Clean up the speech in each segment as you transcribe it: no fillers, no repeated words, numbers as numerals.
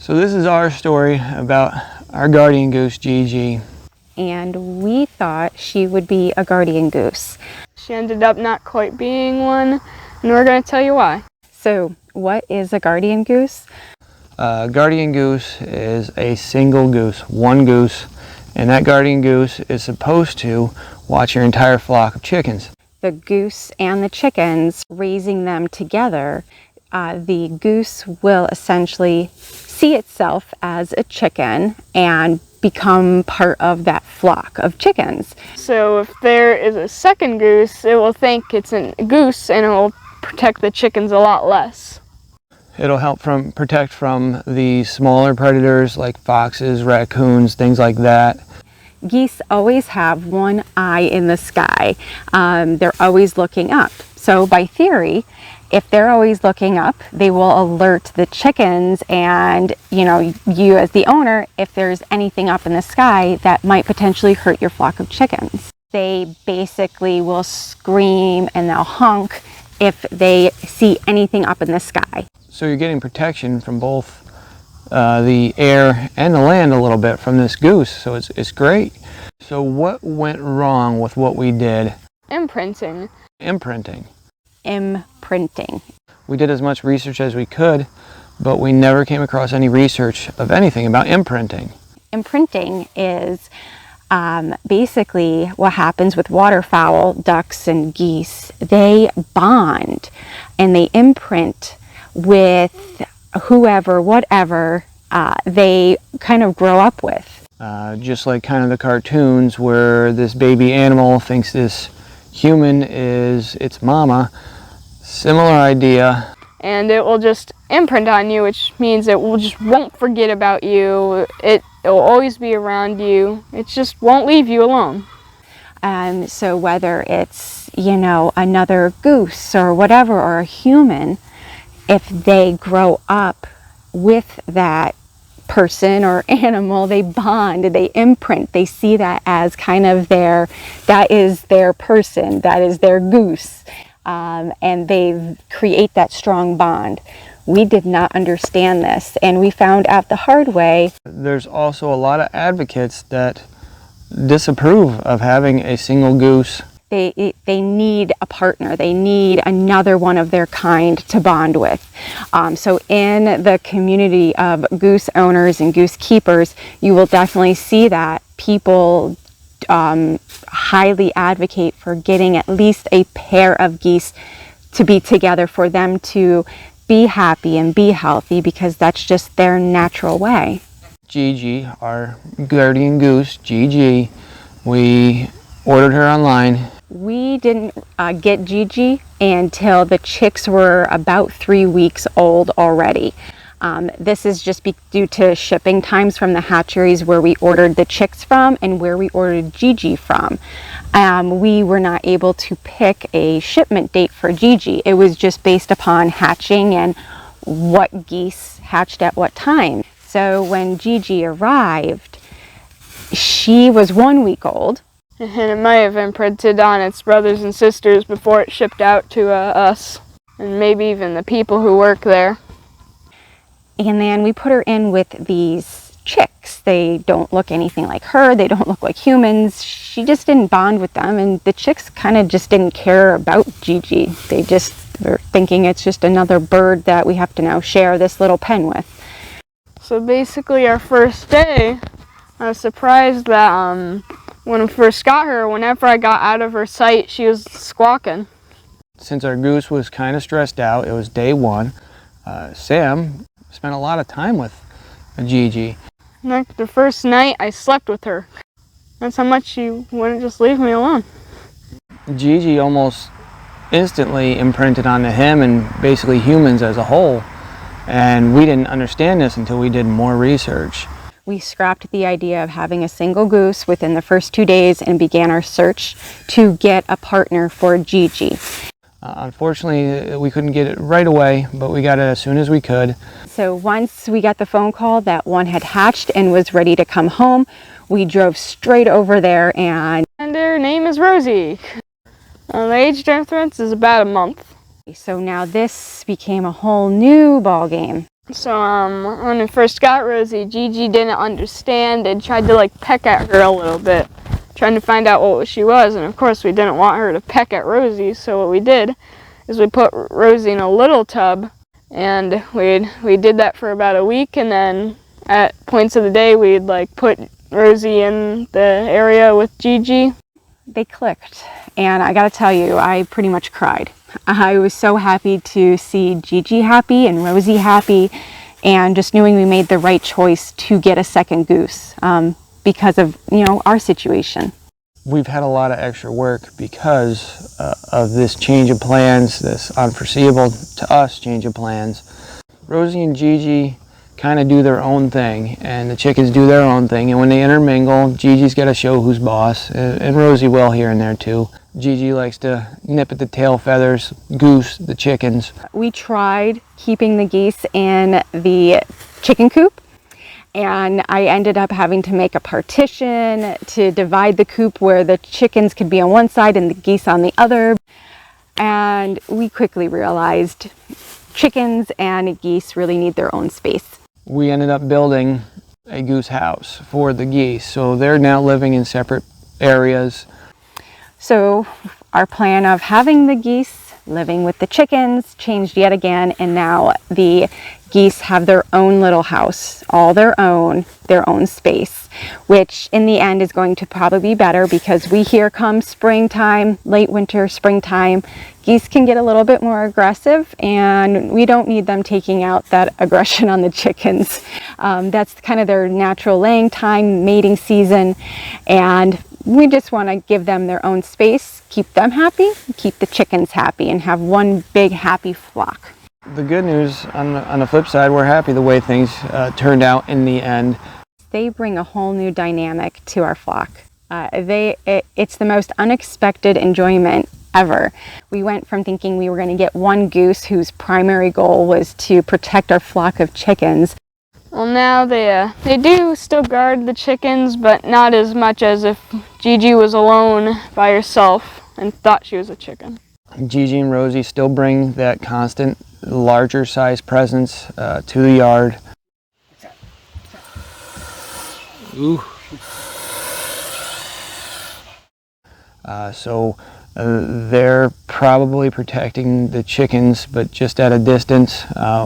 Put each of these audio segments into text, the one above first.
So this is our story about our guardian goose, Gigi. And we thought she would be a guardian goose. She ended up not quite being one, and we're going to tell you why. So what is a guardian goose? Guardian goose is a single goose, one goose, and that guardian goose is supposed to watch your entire flock of chickens. The goose and the chickens, raising them together, the goose will essentially see itself as a chicken and become part of that flock of chickens. So if there is a second goose, it will think it's a goose and it will protect the chickens a lot less. It'll help protect from the smaller predators like foxes, raccoons, things like that. Geese always have one eye in the sky. They're always looking up. So by theory, if they're always looking up, they will alert the chickens and, you as the owner, if there's anything up in the sky that might potentially hurt your flock of chickens. They basically will scream and they'll honk if they see anything up in the sky. So you're getting protection from both the air and the land a little bit from this goose, so it's great. So what went wrong with what we did? Imprinting. Imprinting. Imprinting. We did as much research as we could, but we never came across any research of anything about imprinting. Imprinting is basically what happens with waterfowl, ducks, and geese. They bond and they imprint with whoever, whatever they kind of grow up with. Just like kind of the cartoons where this baby animal thinks this human is its mama. Similar idea. And it will just imprint on you, which means it won't forget about you. It will always be around you. It just won't leave you alone. So whether it's, another goose or whatever, or a human, if they grow up with that person or animal, they bond, they imprint, they see that as kind of that is their person, that is their goose, and they create that strong bond. We did not understand this, and we found out the hard way. There's also a lot of advocates that disapprove of having a single goose. They need a partner. They need another one of their kind to bond with. So in the community of goose owners and goose keepers, you will definitely see that people highly advocate for getting at least a pair of geese to be together for them to be happy and be healthy, because that's just their natural way. Gigi, our guardian goose, Gigi, we ordered her online. We didn't get Gigi until the chicks were about 3 weeks old already. This is just due to shipping times from the hatcheries where we ordered the chicks from and where we ordered Gigi from. We were not able to pick a shipment date for Gigi. It was just based upon hatching and what geese hatched at what time. So when Gigi arrived, she was 1 week old. And it might have imprinted on its brothers and sisters before it shipped out to us, and maybe even the people who work there. And then we put her in with these chicks. They don't look anything like her. They don't look like humans. She just didn't bond with them, and the chicks kind of just didn't care about Gigi. They just were thinking it's just another bird that we have to now share this little pen with. So basically our first day, I was surprised that when we first got her, whenever I got out of her sight, she was squawking. Since our goose was kind of stressed out, it was day one, Sam spent a lot of time with Gigi. Like the first night, I slept with her. That's how much she wouldn't just leave me alone. Gigi almost instantly imprinted onto him and basically humans as a whole. And we didn't understand this until we did more research. We scrapped the idea of having a single goose within the first 2 days and began our search to get a partner for Gigi. Unfortunately, we couldn't get it right away, but we got it as soon as we could. So once we got the phone call that one had hatched and was ready to come home, we drove straight over there and her name is Rosie. The age difference is about a month. So now this became a whole new ball game. So when we first got Rosie, Gigi didn't understand and tried to like peck at her a little bit, trying to find out what she was. And of course we didn't want her to peck at Rosie, so what we did is we put Rosie in a little tub, and we did that for about a week, and then at points of the day we'd like put Rosie in the area with Gigi. They clicked, and I gotta tell you, I pretty much cried. I was so happy to see Gigi happy and Rosie happy, and just knowing we made the right choice to get a second goose because of, you know, our situation. We've had a lot of extra work because of this change of plans, this unforeseeable to us change of plans. Rosie and Gigi kind of do their own thing, and the chickens do their own thing, and when they intermingle, Gigi's got to show who's boss, and Rosie will here and there too. Gigi likes to nip at the tail feathers, goose the chickens. We tried keeping the geese in the chicken coop, and I ended up having to make a partition to divide the coop where the chickens could be on one side and the geese on the other. And we quickly realized chickens and geese really need their own space. We ended up building a goose house for the geese, so they're now living in separate areas. So our plan of having the geese living with the chickens changed yet again, and now the geese have their own little house, all their own space, which in the end is going to probably be better, because we hear come springtime, late winter, springtime, geese can get a little bit more aggressive, and we don't need them taking out that aggression on the chickens. That's kind of their natural laying time, mating season, and we just want to give them their own space, keep them happy, keep the chickens happy, and have one big happy flock. The good news, on the flip side, we're happy the way things turned out in the end. They bring a whole new dynamic to our flock. It's the most unexpected enjoyment ever. We went from thinking we were going to get one goose whose primary goal was to protect our flock of chickens. Well, now they do still guard the chickens, but not as much as if Gigi was alone by herself and thought she was a chicken. Gigi and Rosie still bring that constant, larger size presence to the yard. Ooh. So they're probably protecting the chickens, but just at a distance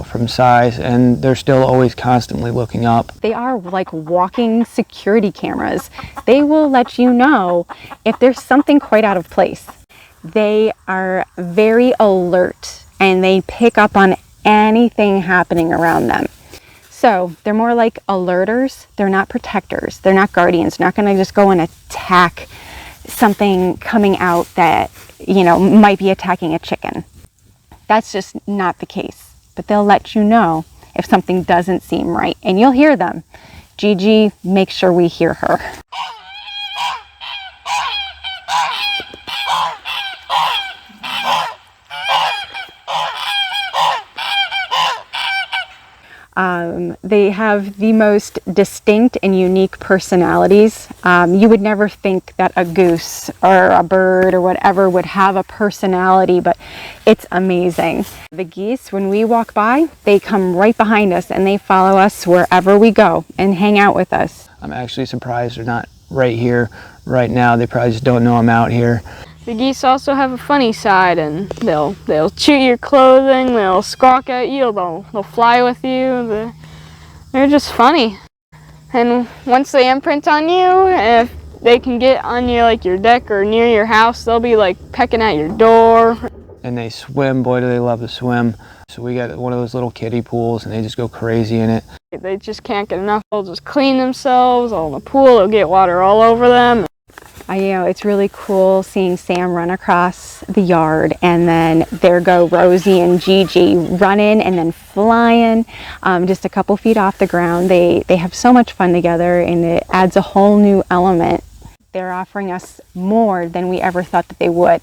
from size, and they're still always constantly looking up. They are like walking security cameras. They will let you know if there's something quite out of place. They are very alert, and they pick up on anything happening around them. So they're more like alerters. They're not protectors. They're not guardians. They're not going to just go and attack something coming out that, you know, might be attacking a chicken. That's just not the case. But they'll let you know if something doesn't seem right, and you'll hear them. Gigi makes sure we hear her. They have the most distinct and unique personalities. You would never think that a goose or a bird or whatever would have a personality, but it's amazing. The geese, when we walk by, they come right behind us and they follow us wherever we go and hang out with us. I'm actually surprised they're not right here, right now. They probably just don't know I'm out here. The geese also have a funny side, and they'll chew your clothing, they'll squawk at you, they'll fly with you. They're just funny. And once they imprint on you, if they can get on your deck or near your house, they'll be like pecking at your door. And they swim, boy do they love to swim. So we got one of those little kiddie pools, and they just go crazy in it. They just can't get enough. They'll just clean themselves all in the pool, they'll get water all over them. It's really cool seeing Sam run across the yard, and then there go Rosie and Gigi running and then flying just a couple feet off the ground. They have so much fun together, and it adds a whole new element. They're offering us more than we ever thought that they would.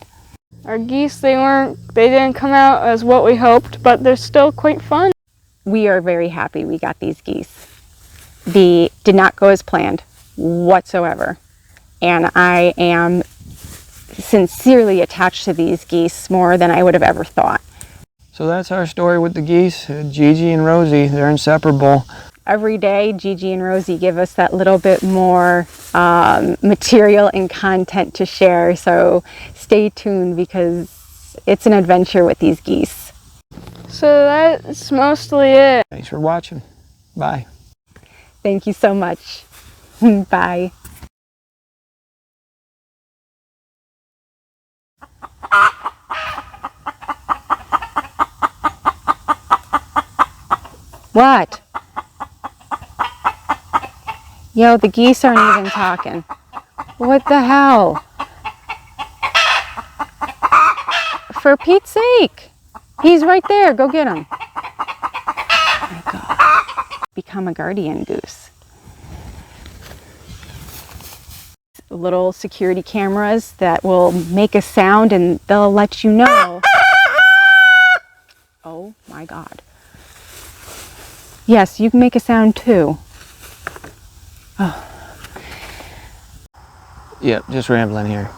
Our geese, they didn't come out as what we hoped, but they're still quite fun. We are very happy we got these geese. They did not go as planned whatsoever. And I am sincerely attached to these geese more than I would have ever thought. So that's our story with the geese. Gigi and Rosie, they're inseparable. Every day, Gigi and Rosie give us that little bit more material and content to share. So stay tuned because it's an adventure with these geese. So that's mostly it. Thanks for watching. Bye. Thank you so much. Bye. What? Yo, the geese aren't even talking. What the hell? For Pete's sake. He's right there. Go get him. Oh my God. Become a guardian goose. Little security cameras that will make a sound and they'll let you know. Oh my God. Yes, you can make a sound too. Oh. Yep, just rambling here.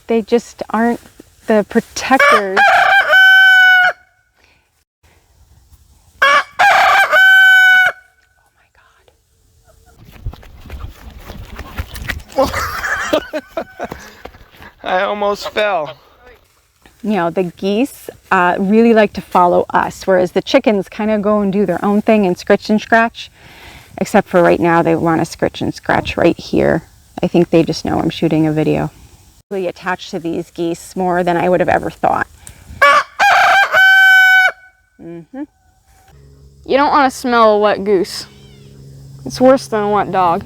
They just aren't the protectors. Oh my God. I almost fell. You know, the geese really like to follow us, whereas the chickens kind of go and do their own thing and scritch and scratch. Except for right now, they want to scritch and scratch right here. I think they just know I'm shooting a video. Really attached to these geese more than I would have ever thought. Mm-hmm. You don't want to smell a wet goose. It's worse than a wet dog.